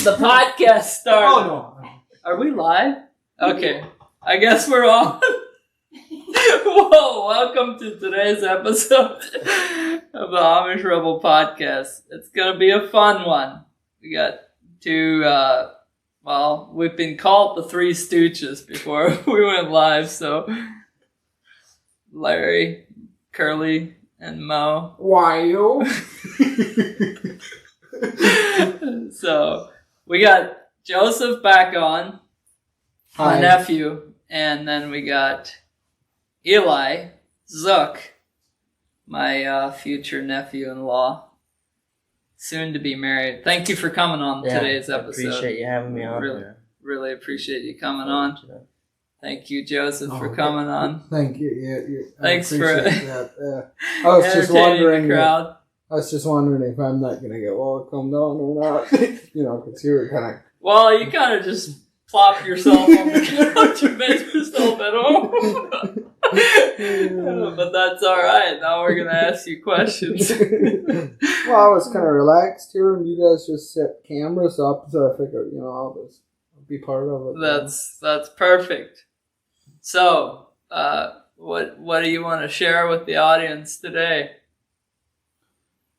The podcast started. Oh, no. Are we live? Okay. I guess we're on. Whoa, welcome to today's episode of the Amish Rebel Podcast. It's going to be a fun one. We got two, we've been called the Three Stooges before we went live, so Larry, Curly, and Mo. Why? So, we got Joseph back on, my nephew, and then we got Eli, Zook, my future nephew-in-law, soon to be married. Thank you for coming on today's episode. I appreciate you having me on. Really appreciate you coming on. Thank you, Joseph, for coming on. Thank you. Yeah. Thanks for that. I was just wondering. The crowd. I was just wondering if I'm not gonna get welcomed on or not. Because you were kind of. Well, you kind of just plop yourself on the couch and make yourself at home. But that's all right. Now we're gonna ask you questions. Well, I was kind of relaxed here, and you guys just set cameras up, so I figured, I'll just be part of it. That's perfect. So, what do you want to share with the audience today?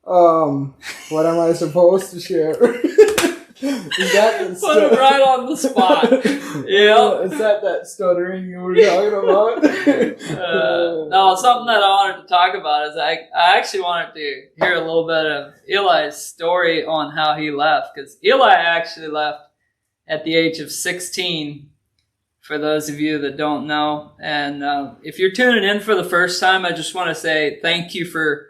What am I supposed to share? Is that put it right on the spot? Yeah. Is that stuttering you were talking about? No, something that I wanted to talk about is I actually wanted to hear a little bit of Eli's story on how he left, because Eli actually left at the age of 16, for those of you that don't know. And if you're tuning in for the first time, I just want to say thank you for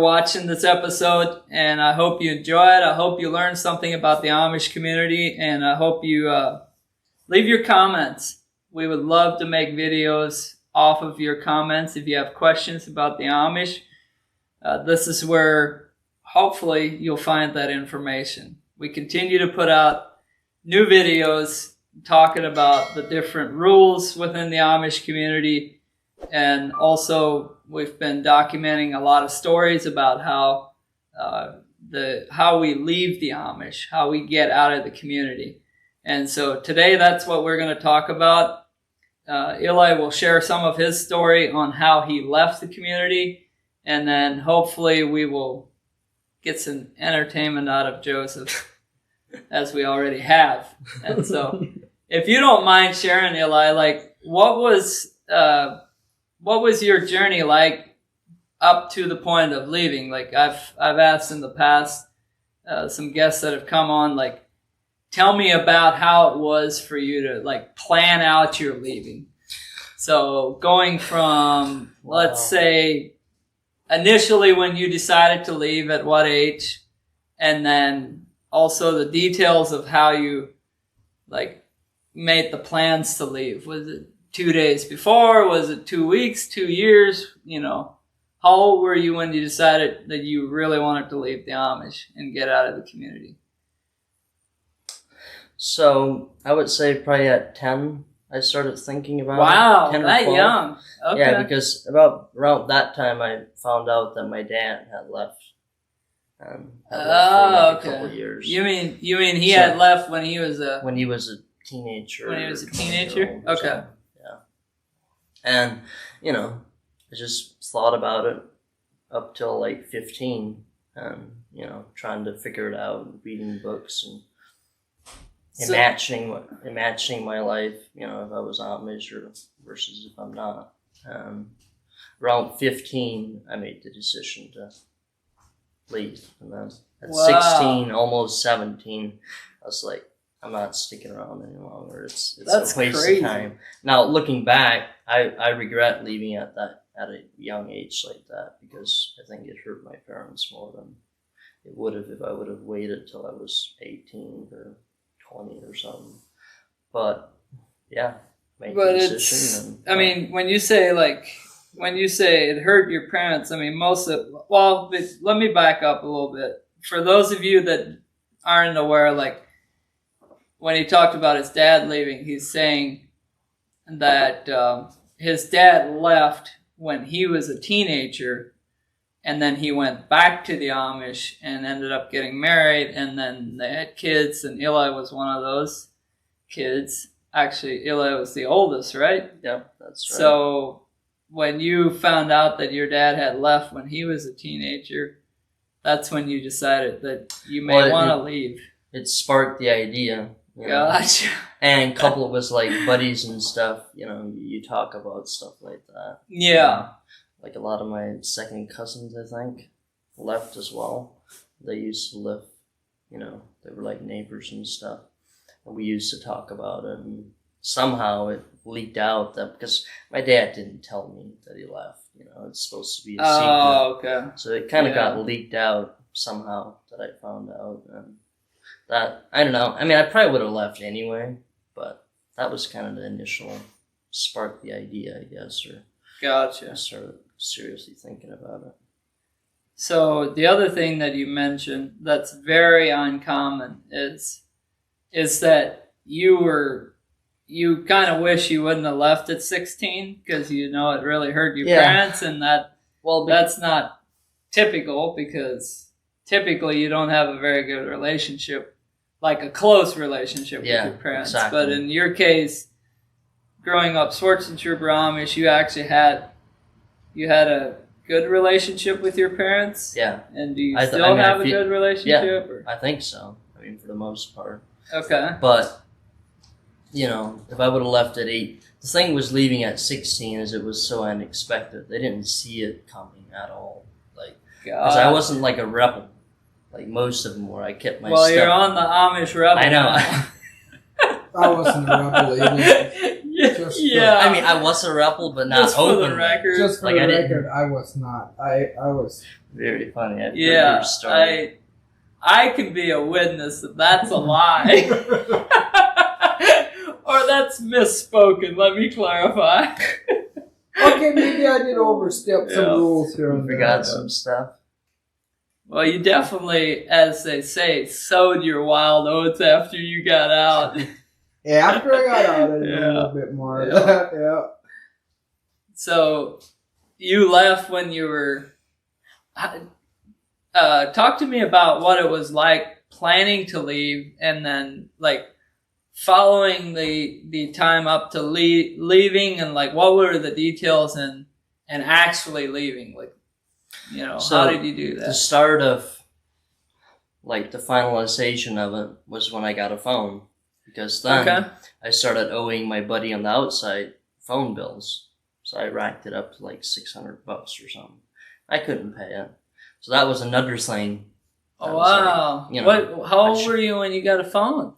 watching this episode, and I hope you enjoy it. I hope you learn something about the Amish community, and I hope you leave your comments. We would love to make videos off of your comments if you have questions about the Amish. This is where hopefully you'll find that information. We continue to put out new videos talking about the different rules within the Amish community, and also we've been documenting a lot of stories about how we leave the Amish, how we get out of the community. And so today that's what we're going to talk about. Eli will share some of his story on how he left the community, and then hopefully we will get some entertainment out of Joseph, as we already have. And so if you don't mind sharing, Eli, what was your journey like up to the point of leaving? I've asked in the past some guests that have come on, tell me about how it was for you to plan out your leaving. So going from, let's say, initially when you decided to leave, at what age, and then also the details of how you made the plans to leave. Was it 2 days before? Was it 2 weeks, 2 years? How old were you when you decided that you really wanted to leave the Amish and get out of the community? So I would say probably at 10, I started thinking about it. 10 or that 12. Young. Okay. Yeah, because around that time I found out that my dad had left. For a couple years. You mean he had left when he was a teenager? When he was a teenager? Okay. So, yeah. And, I just thought about it up till 15 and, trying to figure it out, reading books and imagining my life, if I was Amish versus if I'm not. Around 15, I made the decision to leave. And then at 16, almost 17, I was like, I'm not sticking around any longer. It's a waste of time. Now, looking back, I regret leaving at a young age like that, because I think it hurt my parents more than it would have if I would have waited till I was 18 or 20 or something. But yeah, made the decision. When you say it hurt your parents, let me back up a little bit. For those of you that aren't aware, when he talked about his dad leaving, he's saying that his dad left when he was a teenager and then he went back to the Amish and ended up getting married, and then they had kids, and Eli was one of those kids. Actually, Eli was the oldest, right? Yep, that's right. So when you found out that your dad had left when he was a teenager, that's when you decided that you may want to leave. It sparked the idea. Gotcha. And a couple of us, like, buddies and stuff, you talk about stuff like that. Yeah. Like a lot of my second cousins, I think, left as well. They used to live, they were like neighbors and stuff. And we used to talk about it, and somehow it leaked out that, because my dad didn't tell me that he left, it's supposed to be a secret. Oh, okay. So it kind of got leaked out somehow that I found out. And that, I don't know. I mean, I probably would have left anyway, but that was kind of the initial spark, the idea, I guess, or gotcha. I started seriously thinking about it. So the other thing that you mentioned that's very uncommon is that you kind of wish you wouldn't have left at 16 because it really hurt your parents, and that's not typical, because typically you don't have a very good relationship, like a close relationship with your parents. Exactly. But in your case, growing up Swartz and Trooper Amish, you actually had a good relationship with your parents. Yeah. And do you still have a good relationship? Yeah, or? I think so. I mean, for the most part. Okay. But, if I would have left at 8, the thing was leaving at 16 is it was so unexpected. They didn't see it coming at all. Because I wasn't like a rebel, like most of them were. I kept my stuff. You're on the Amish Rebel. I know. I wasn't a rebel either. I mean, I was a rebel, but not just open. For the record. Just for the record, I was not. I was. Very funny. I've heard your story. I can be a witness that that's a lie. Or that's misspoken, let me clarify. Okay, maybe I did overstep some rules here and there. Forgot some stuff. Well, you definitely, as they say, sowed your wild oats after you got out. After I got out, I did a little bit more. Yeah. So, you left when you were... talk to me about what it was like planning to leave, and then, following the time up to leaving, and, what were the details and actually leaving? So how did you do that? The start of, the finalization of it was when I got a phone. Because then I started owing my buddy on the outside phone bills. So I racked it up to $600 or something. I couldn't pay it. So that was another thing. Oh, wow. How old were you when you got a phone?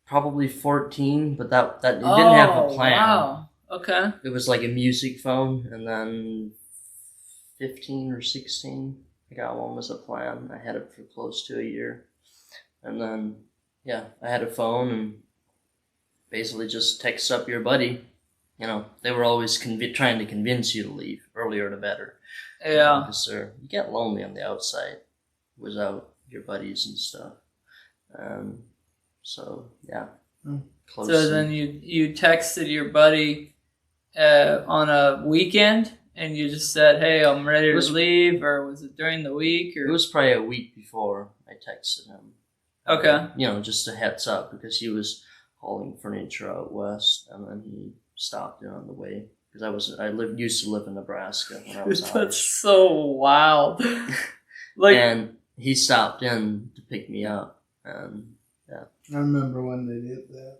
Probably 14, but that it didn't have a plan. Wow. Okay. It was like a music phone, and then 15 or 16, I got one was a plan. I had it for close to a year. And then, I had a phone and basically just text up your buddy. They were always trying to convince you to leave. Earlier the better. Yeah. Because you get lonely on the outside without your buddies and stuff. So, yeah. Close. So then you texted your buddy on a weekend, and you just said, hey, I'm ready to leave, or was it during the week? Or? It was probably a week before I texted him. Okay. Just a heads up, because he was hauling furniture out west, and then he stopped in on the way. Because I used to live in Nebraska when I was That's Amish. so wild. And he stopped in to pick me up, and I remember when they did that.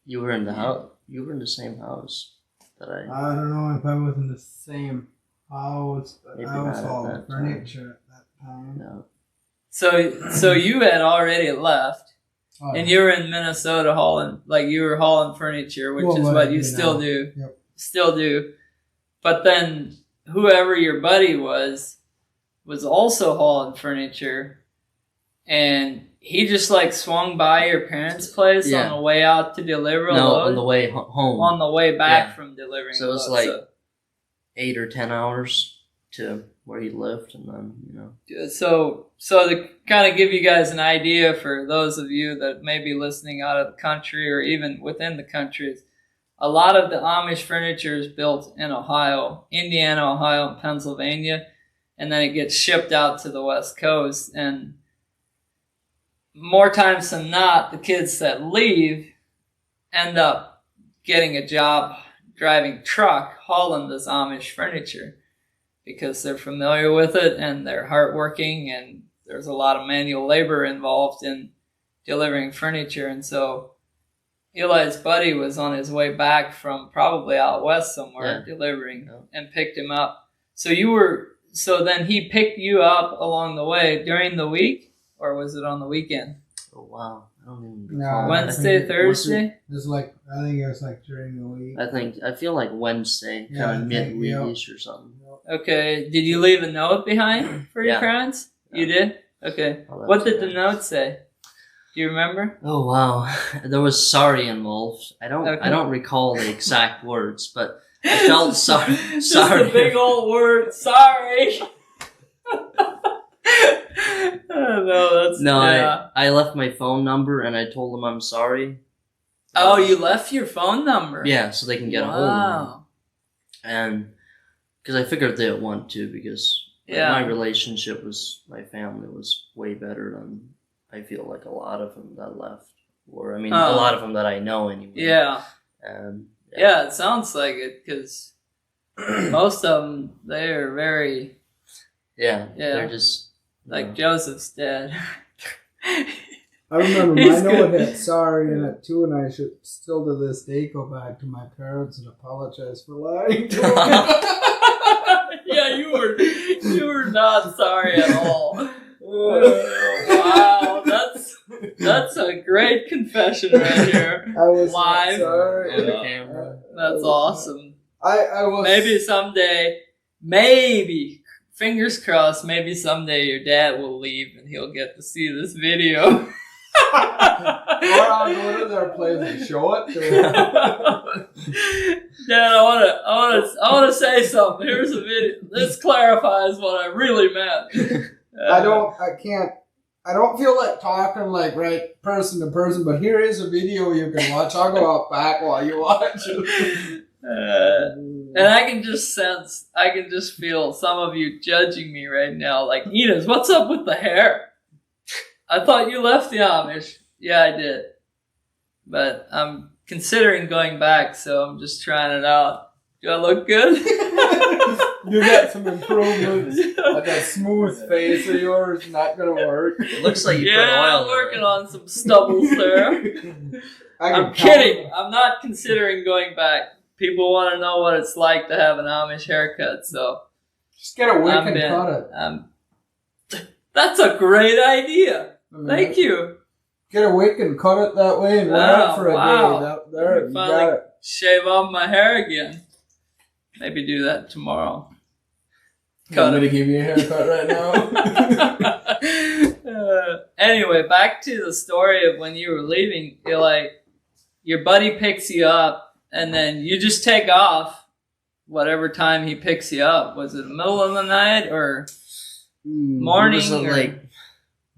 You were in the house. You were in the same house that I don't know if I was in the same house, but Maybe I was not at hauling that furniture at that time. No. So you had already left, and you were in Minnesota hauling, you were hauling furniture, which is what you still do. Yep. Still do. But then whoever your buddy was also hauling furniture, and he just swung by your parents' place on the way out to deliver a load? On the way home. On the way back from delivering So it was 8 or 10 hours to where he lived, and then, So to kind of give you guys an idea for those of you that may be listening out of the country or even within the country, a lot of the Amish furniture is built in Ohio, Indiana, Ohio, and Pennsylvania. and then it gets shipped out to the West Coast. And more times than not, the kids that leave end up getting a job driving truck hauling this Amish furniture because they're familiar with it and they're hardworking, and there's a lot of manual labor involved in delivering furniture. And so Eli's buddy was on his way back from probably out west somewhere delivering and picked him up. So then he picked you up along the way during the week, or was it on the weekend? Oh, wow. I don't even No, recall. Wednesday, Thursday? I think it was like during the week. I feel like Wednesday, Yeah, kind of I think, midweekish or something. Okay. Did you leave a note behind for your parents? Yeah. You did? Okay. Oh, What did the note say? Do you remember? Oh wow, there was sorry involved. I don't recall the exact words, but I felt sorry. Just a big old word, sorry. I left my phone number and I told them I'm sorry. Oh, you left your phone number? Yeah, so they can get a hold of me. And because I figured they'd want to, because my relationship with my family was way better than I feel like a lot of them that left. Or, I mean, a lot of them that I know anyway. Yeah. And yeah, it sounds like it, because most of them, they're very... Yeah, they're just... Like Joseph's dad. I remember my note had sorry in it too, and I should still to this day go back to my parents and apologize for lying to them. Yeah, you were not sorry at all. Wow, that's a great confession right here. I was live sorry. On the camera. That's awesome. I was maybe someday, maybe. Fingers crossed, maybe someday your dad will leave and he'll get to see this video. Or I'll go to their place and show it to him. Dad, I wanna say something. Here's a video. This clarifies what I really meant. I don't feel like talking like right person to person, but here is a video you can watch. I'll go out back while you watch it. And I can just feel some of you judging me right now. Like, Enos, what's up with the hair? I thought you left the Amish. Yeah, I did. But I'm considering going back, so I'm just trying it out. Do I look good? You got some improvements. Like that smooth face of yours is not going to work. It looks like you put oil I'm working on some stubbles there. I'm kidding. I'm not considering going back. People want to know what it's like to have an Amish haircut, so... Just get a wig and cut it. That's a great idea. Thank you. Get a wig and cut it that way and wear it for a day. There, you got it. Shave off my hair again. Maybe do that tomorrow. I'm going to give you a haircut right now. Anyway, back to the story of when you were leaving. You're like, your buddy picks you up, and then you just take off whatever time he picks you up. Was it the middle of the night or morning? Was it like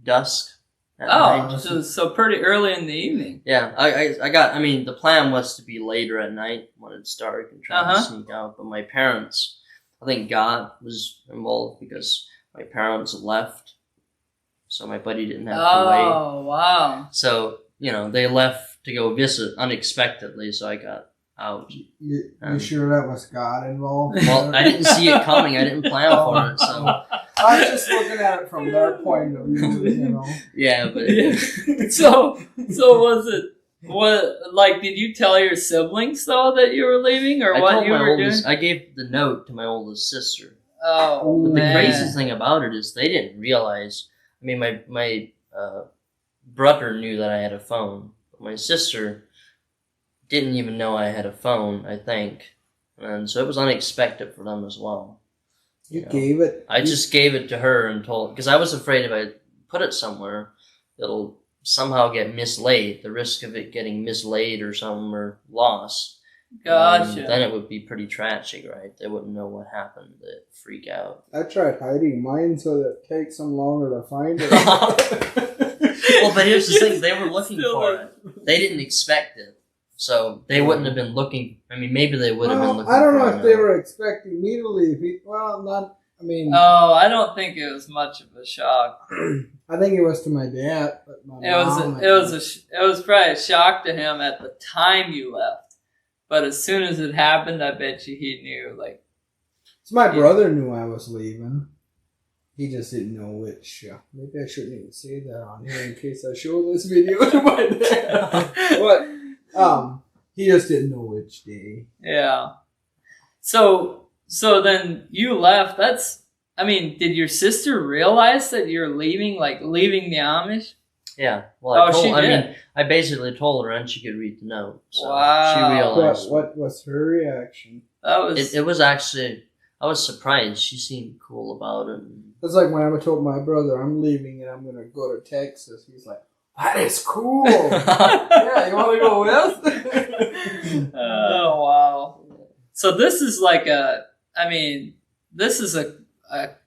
dusk? So pretty early in the evening. Yeah, I mean, the plan was to be later at night when it's dark and try to sneak out. But my parents, I think God was involved because my parents left. So my buddy didn't have to wait. Oh, wow. So, they left to go visit unexpectedly, so I got out. You sure that was God involved? Well, I didn't see it coming. I didn't plan for it, so... I was just looking at it from their point of view, Yeah, but... So was it... did you tell your siblings, though, that you were leaving, or what you were doing? I gave the note to my oldest sister. Oh, but man. The craziest thing about it is they didn't realize... I mean, my brother knew that I had a phone. But my sister didn't even know I had a phone, I think. And so it was unexpected for them as well. You gave it? I just gave it to her and told... Because I was afraid if I put it somewhere, it'll somehow get mislaid. The risk of it getting mislaid or something or lost. Gotcha. Then it would be pretty tragic, right? They wouldn't know what happened. They'd freak out. I tried hiding mine so that it takes them longer to find it. Well, but here's the thing. They were looking for it. They didn't expect it. So they wouldn't have been looking... I mean, maybe they would have been looking for it. I don't know if they were expecting me to leave. Well, I mean, I don't think it was much of a shock. I think it was to my dad, but my mom. It was probably a shock to him at the time you left, but as soon as it happened, I bet you he knew. Like, so my brother knew I was leaving. He just didn't know which. Maybe I shouldn't even say that on here in case I show this video to my dad. But he just didn't know which day. Yeah. So then you left. Did your sister realize that you're leaving the Amish? Yeah. Well, she did. I basically told her, and she could read the note. So wow. She realized. What was her reaction? It was actually. I was surprised. She seemed cool about it. It's like when I told my brother I'm leaving and I'm going to go to Texas. He's like, that is cool. Yeah, you want to go with? Oh, wow. So this is this is a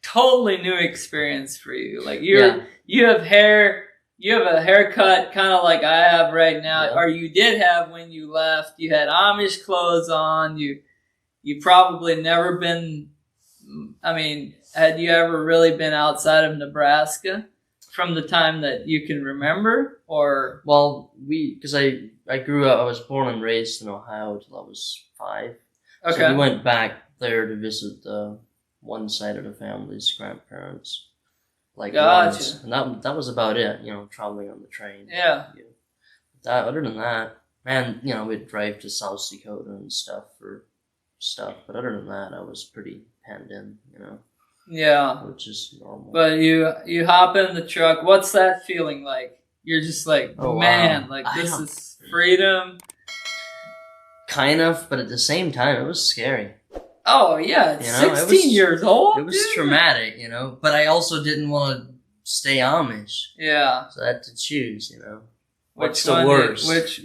totally new experience for you. Like you have hair, you have a haircut kind of like I have right now, or you did have when you left. You had Amish clothes on. You probably never been, had you ever really been outside of Nebraska from the time that you can remember? Or because I grew up, I was born and raised in Ohio till I was 5. Okay. So we went back there to visit one side of the family's grandparents. Gotcha. Once. And that was about it, traveling on the train. Yeah. Other than that, and, we'd drive to South Dakota and stuff for stuff, but other than that, I was pretty penned in, Yeah. Which is normal. But you hop in the truck. What's that feeling like? You're just like, man, wow. this is freedom. Kind of, but at the same time, it was scary. Oh, yeah. 16 years old. It was traumatic, but I also didn't want to stay Amish. Yeah. So I had to choose, What's the worst? Which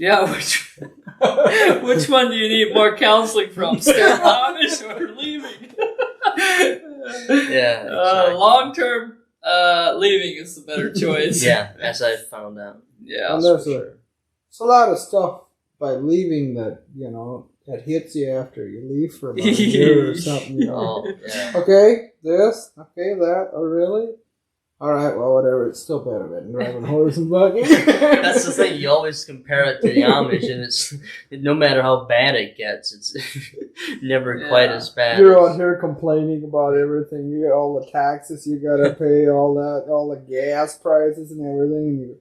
one do you need more counseling from? Staying Amish or leaving? Yeah. Exactly. Long-term leaving is the better choice. Yeah, as I found out. Yeah. And there's a lot of stuff by leaving that, that hits you after you leave for about a year or something. Oh, yeah. Okay, this, okay, that, oh really? Alright, well, whatever, it's still better than driving horse and buggy. That's the thing, you always compare it to the Amish, and no matter how bad it gets, it's never quite as bad. You're on here complaining about everything. You got all the taxes you gotta pay, all the gas prices and everything. And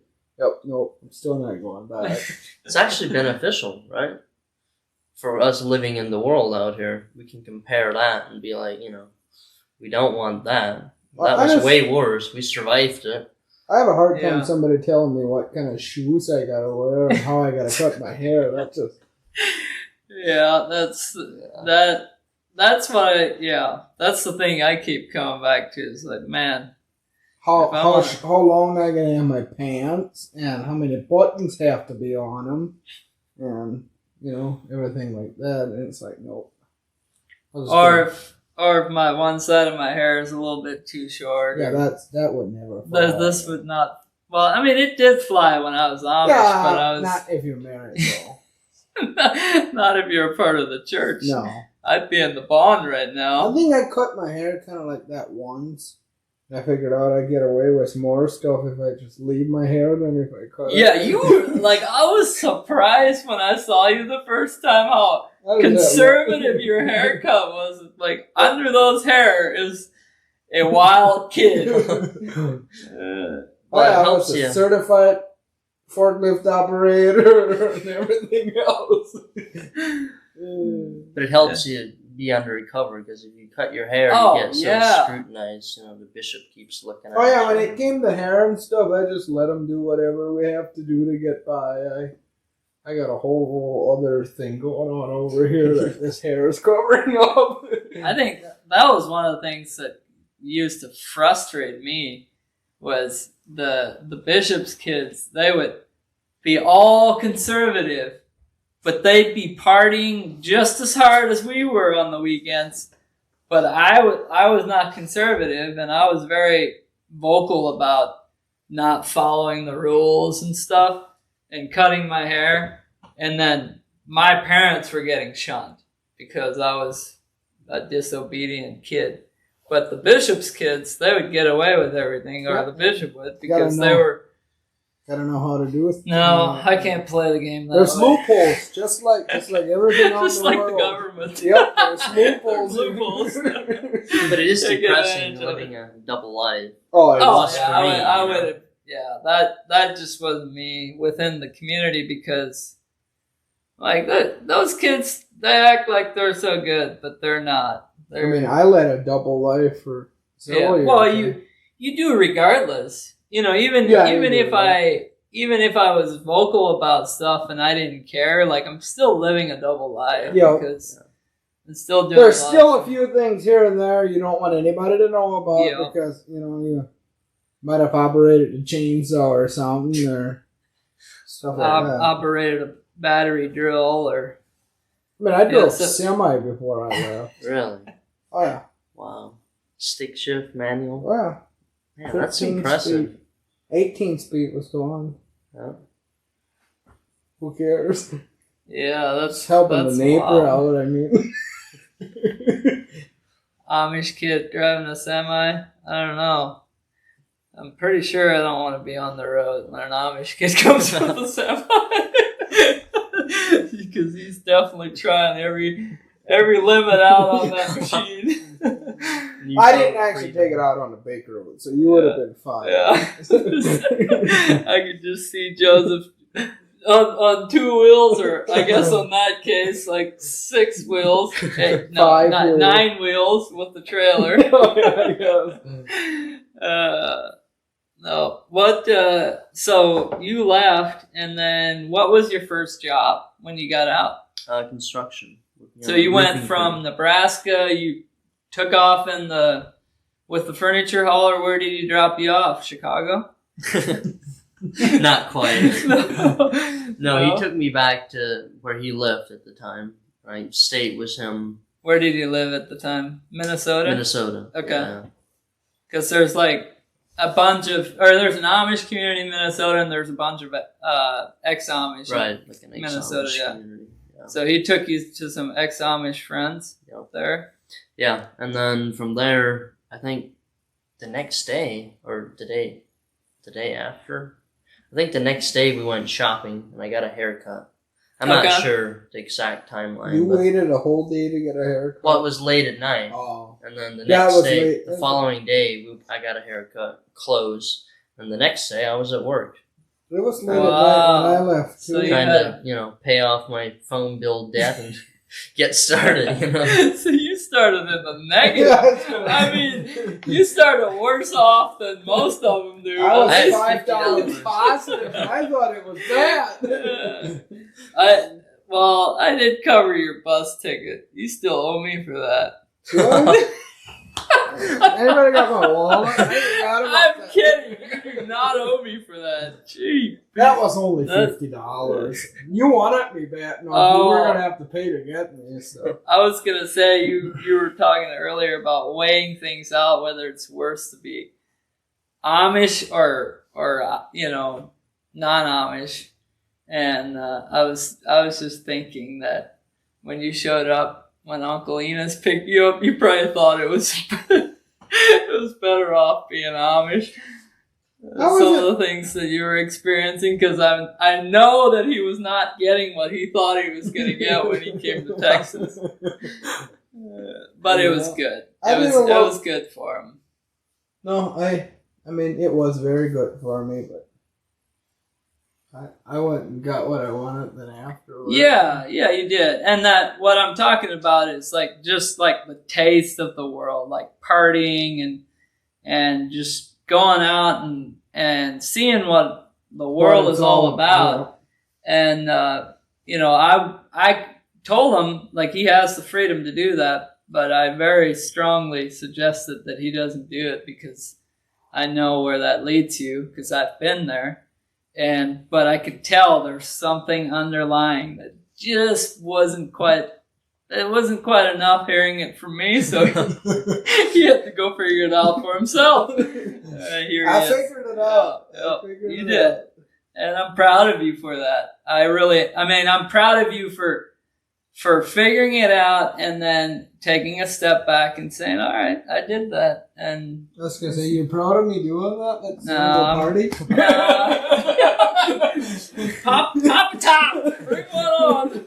nope, I'm still not going back. It's actually beneficial, right? For us living in the world out here, we can compare that and be like, we don't want that. That was way worse. We survived it. I have a hard time somebody telling me what kind of shoes I gotta wear and how I gotta cut my hair. That's just... Yeah, that's that's the thing I keep coming back to is like, man. How long I gotta have my pants and how many buttons have to be on them and, everything like that. And it's like, nope. Or if my one side of my hair is a little bit too short. Yeah, that would never fly. This would not. Well, it did fly when I was Amish, but I was not if you're married though. Not if you're a part of the church. No, I'd be in the bond right now. I think I cut my hair kind of like that once. I figured out I'd get away with more stuff if I just leave my hair than if I cut it. Yeah, you were like, I was surprised when I saw you the first time how conservative your haircut was. Like, under those hair is a wild kid. I was a certified forklift operator and everything else. But it helps you be undercover because if you cut your hair, you get so scrutinized. The bishop keeps looking at you. Oh yeah, when it came to hair and stuff, I just let them do whatever we have to do to get by. I got a whole other thing going on over here that this hair is covering up. I think that was one of the things that used to frustrate me was the bishop's kids. They would be all conservative, but they'd be partying just as hard as we were on the weekends. But I was not conservative, and I was very vocal about not following the rules and stuff and cutting my hair. And then my parents were getting shunned because I was a disobedient kid. But the bishop's kids, they would get away with everything, or the bishop would, because they were. Gotta know how to do it. No, I can't play the game that There's way. loopholes, just like everything else. Just like the government. Yep, there's loopholes. Loopholes. But it is depressing living a double life. Oh, yeah, I would. Yeah, that just wasn't me within the community, because like those kids, they act like they're so good, but they're not. I led a double life for several years. Well, you do regardless. Even if I was vocal about stuff and I didn't care, like, I'm still living a double life, because I'm still doing. There's still a few things here and there you don't want anybody to know about, because you might have operated a chainsaw or something, or stuff like that. Operated a battery drill, or. I drove semi before I left. Really? Oh yeah. Wow. Stick shift manual. Wow. Man, that's impressive. Speed. 18 speed was going. Yeah. Who cares? Yeah, that's helping the neighbor out. I mean, Amish kid driving a semi. I don't know. I'm pretty sure I don't want to be on the road when an Amish kid comes with a semi, because he's definitely trying every limit out on that machine. I didn't actually take it out on the Baker Road, so you would have been fine. Yeah. I could just see Joseph on 2 wheels, or I guess on that case, like 6 wheels. No, not 9 wheels with the trailer. No. What? So you left, and then what was your first job when you got out? Construction. So you went from Nebraska. You took off with the furniture hauler. Where did he drop you off? Chicago? Not quite. No, he took me back to where he lived at the time. Right, state was him. Where did he live at the time? Minnesota. Okay. Because there's like a bunch of, or there's an Amish community in Minnesota, and there's a bunch of ex-Amish. Right, like an Minnesota, community. Yeah. So he took you to some ex-Amish friends up there. Yeah, and then from there, I think the next day, or the day after, I think the next day we went shopping, and I got a haircut. I'm not sure the exact timeline. You waited a whole day to get a haircut? Well, it was late at night. Oh. And then the next day, the following day, I got a haircut, clothes, and the next day I was at work. It was late at night when I left, too. So trying to, pay off my phone bill debt and get started, So you started in the negative. I mean, you started worse off than most of them do. I was $5 positive. I thought it was bad. I did cover your bus ticket. You still owe me for that. Anybody got my wallet? I'm kidding. You do not owe me for that. Gee. That was only $50. You wanted me back. No, you were going to have to pay to get me. So. I was going to say, you were talking earlier about weighing things out, whether it's worse to be Amish or non-Amish. And I was just thinking that when you showed up, when Uncle Enos picked you up, you probably thought it was better off being Amish. Some of the things that you were experiencing, because I know that he was not getting what he thought he was going to get when he came to Texas. But it was good. It was good for him. No, I mean, it was very good for me, but I went and got what I wanted then afterwards. Yeah, you did. And that what I'm talking about is like just like the taste of the world, like partying and just going out and seeing what the world is all about. Yeah. And I told him like he has the freedom to do that, but I very strongly suggested that he doesn't do it, because I know where that leads you, because I've been there. But I could tell there's something underlying that just wasn't quite enough hearing it from me, so he had to go figure it out for himself. I figured it out. You did. And I'm proud of you for that. I'm proud of you for for figuring it out and then taking a step back and saying, all right, I did that. And I was going to say, you're proud of me doing that? That's party? Pop a top! Bring one on!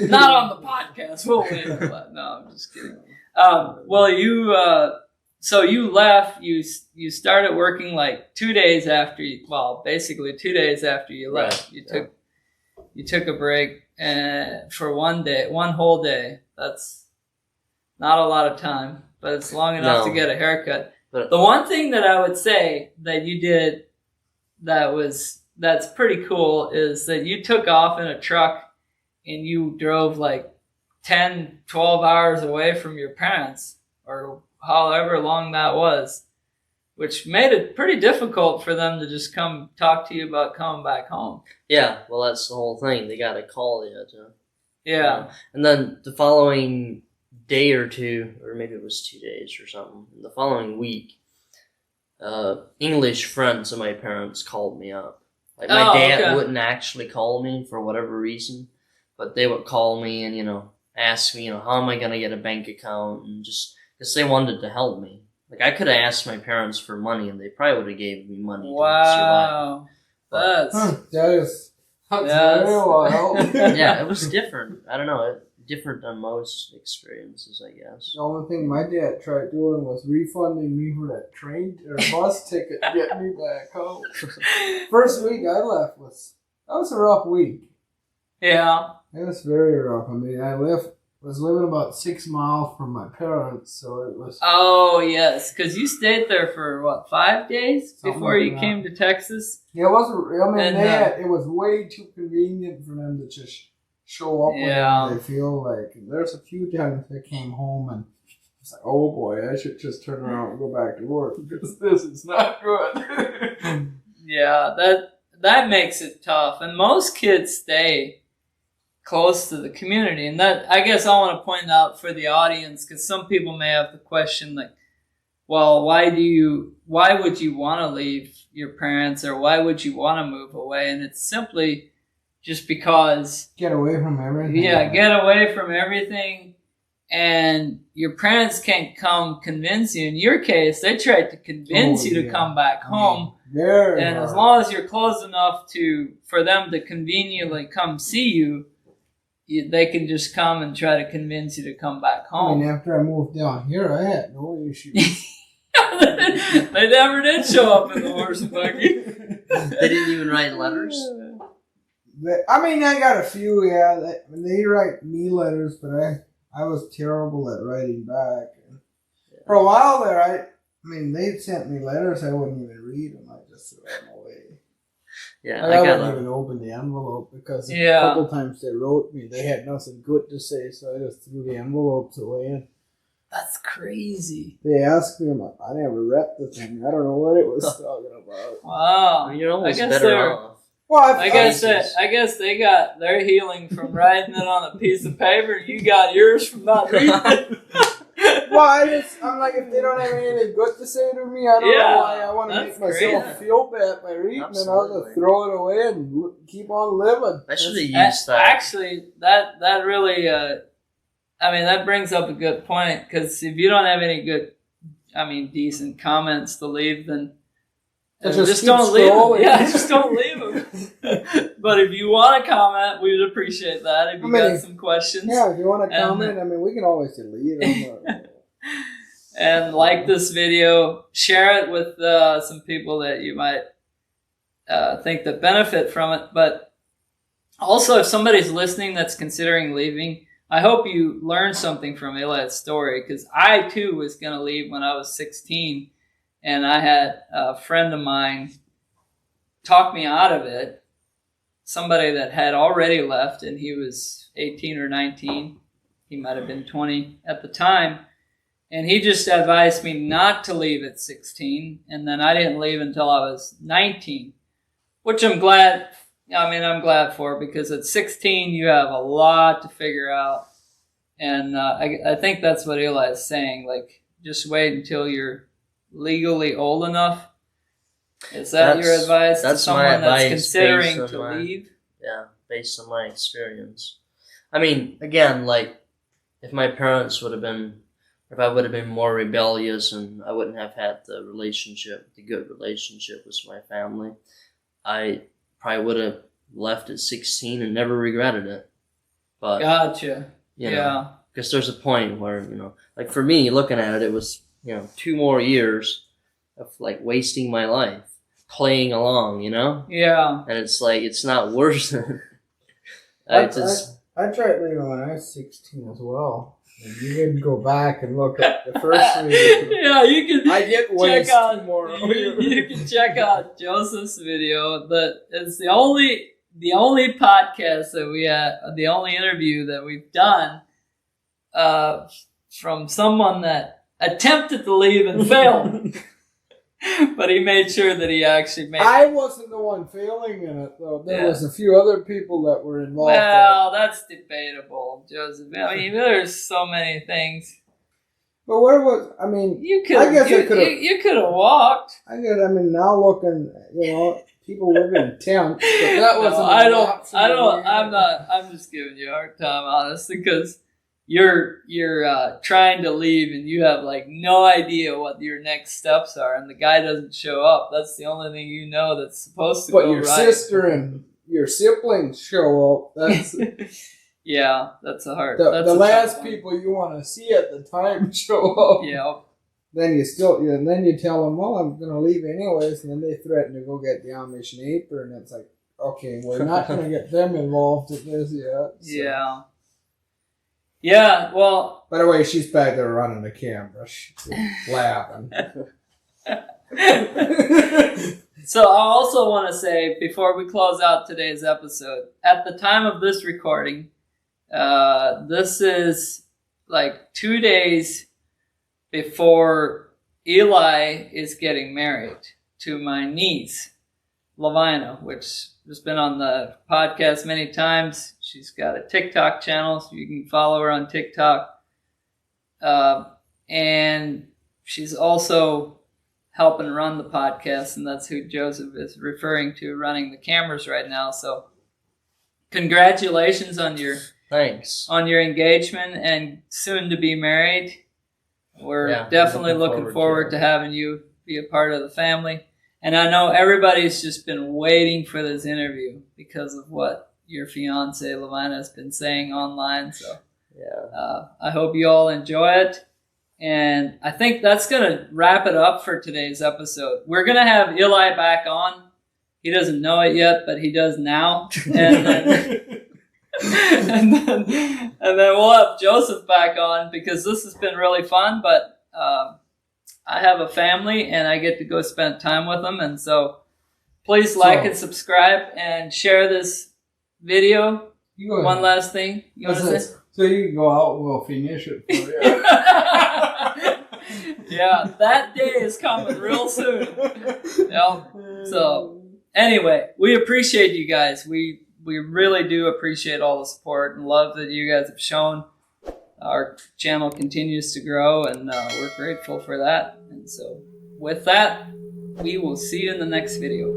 Not on the podcast. We'll wait for that. No, I'm just kidding. Well, so you left. You started working like 2 days after basically 2 days after you left. Right. You took a break for one whole day. That's not a lot of time, but it's long enough to get a haircut. But the one thing that I would say that you did that's pretty cool is that you took off in a truck and you drove like 10, 12 hours away from your parents, or however long that was, which made it pretty difficult for them to just come talk to you about coming back home. Yeah, well, that's the whole thing. They got to call you. Yeah. And then the following day or two, or maybe it was 2 days or something, the following week, English friends of my parents called me up. Like my dad wouldn't actually call me for whatever reason, but they would call me and, ask me, how am I going to get a bank account, and just because they wanted to help me. Like I could have asked my parents for money and they probably would have gave me money to survive. That's very wild. Yeah, it was different. I don't know, different than most experiences, I guess. The only thing my dad tried doing was refunding me for that train or bus ticket to get me back home. First week I left was a rough week. Yeah. It was very rough. I mean, was living about 6 miles from my parents, so it was... Oh, yes, because you stayed there for, 5 days before you came to Texas? Yeah, it was way too convenient for them to just show up whenever they feel like. And there's a few times they came home and it's like, oh boy, I should just turn around and go back to work because this is not good. Yeah, that makes it tough. And most kids stay close to the community, and that, I guess, I want to point out for the audience, because some people may have the question like, well, why would you want to leave your parents, or why would you want to move away? And it's simply just because get away from everything. Yeah, get away from everything, and your parents can't come convince you. In your case, they tried to convince you to come back home. And as long as you're close enough for them to conveniently come see you, they can just come and try to convince you to come back home. I mean, after I moved down here, I had no issues. They never did show up in the horse and buggy. They didn't even write letters? I got a few, yeah. They write me letters, but I was terrible at writing back. And for a while there, they sent me letters, I wouldn't even read them. I just threw them away. Yeah, I wouldn't even open the envelope because a couple times they wrote me, they had nothing good to say, so I just threw the envelopes away. And that's crazy. They asked me, I never read the thing. I don't know what it was talking about. Wow, you're almost better off. Well, I guess they got their healing from writing it on a piece of paper. You got yours from not reading it. Well, I'm like, if they don't have anything good to say to me, I don't know why I want to make myself feel bad by reading it. I'll just throw it away and keep on living. I should have used that. Actually, that really, that brings up a good point, because if you don't have any good, decent comments to leave, then just don't leave them. Yeah, just don't leave them. But if you want to comment, we would appreciate that. If you got some questions. Yeah, if you want to comment, we can always delete them. And like this video, share it with some people that you might think that benefit from it. But also, if somebody's listening that's considering leaving, I hope you learned something from Eli's story, because I too was going to leave when I was 16. And I had a friend of mine talk me out of it. Somebody that had already left, and he was 18 or 19. He might have been 20 at the time. And he just advised me not to leave at 16. And then I didn't leave until I was 19, which I'm glad for, because at 16 you have a lot to figure out. And I think that's what Eli is saying. Like, just wait until you're legally old your advice to someone that's considering to leave? Yeah, based on my experience. I mean, again, like, if my parents would have been, if I would have been more rebellious and I wouldn't have had the good relationship with my family, I probably would have left at 16 and never regretted it. But Gotcha. know, because there's a point where, like for me, looking at it, it was, 2 more years of like wasting my life playing along, Yeah. and it's like, it's not worth it. I tried leaving when I was 16 as well. And you can go back and look at the first video. Yeah, you can. I get check out more. you can check out Joseph's video. That it's the only podcast that we had, the only interview that we've done from someone that attempted to leave and failed. But he made sure that he actually made it. I wasn't the one failing in it, though. There was a few other people that were involved. Well, that's debatable, Joseph. I mean, there's so many things. But what was, I mean, You could have walked. Now looking, people live in tents, but that wasn't. I'm just giving you a hard time, honestly, because you're trying to leave and you have like no idea what your next steps are, and the guy doesn't show up. That's the only thing that's supposed to go right. But your sister and your siblings show up. That's yeah, that's a hard. The last people you want to see at the time show up. Yeah. Then you tell them, well, I'm going to leave anyways, and then they threaten to go get the Amish neighbor, and it's like, okay, we're not going to get them involved in this yet. So. Yeah. Yeah, well... By the way, she's back there running the camera. She's laughing. So I also want to say, before we close out today's episode, at the time of this recording, this is like 2 days before Eli is getting married to my niece, Lovina, which has been on the podcast many times. She's got a TikTok channel, so you can follow her on TikTok. And she's also helping run the podcast, and that's who Joseph is referring to, running the cameras right now. So congratulations on your engagement and soon to be married. We're definitely looking forward to having you be a part of the family. And I know everybody's just been waiting for this interview because of what your fiance Lovina has been saying online. So I hope you all enjoy it. And I think that's going to wrap it up for today's episode. We're going to have Eli back on. He doesn't know it yet, but he does now. And then we'll have Joseph back on because this has been really fun. But I have a family and I get to go spend time with them. And so please like and subscribe and share this video. One last thing. You want to say? So you can go out and we'll finish it for you. Yeah, that day is coming real soon. So anyway, we appreciate you guys. We really do appreciate all the support and love that you guys have shown. Our channel continues to grow, and we're grateful for that. And so with that, we will see you in the next video.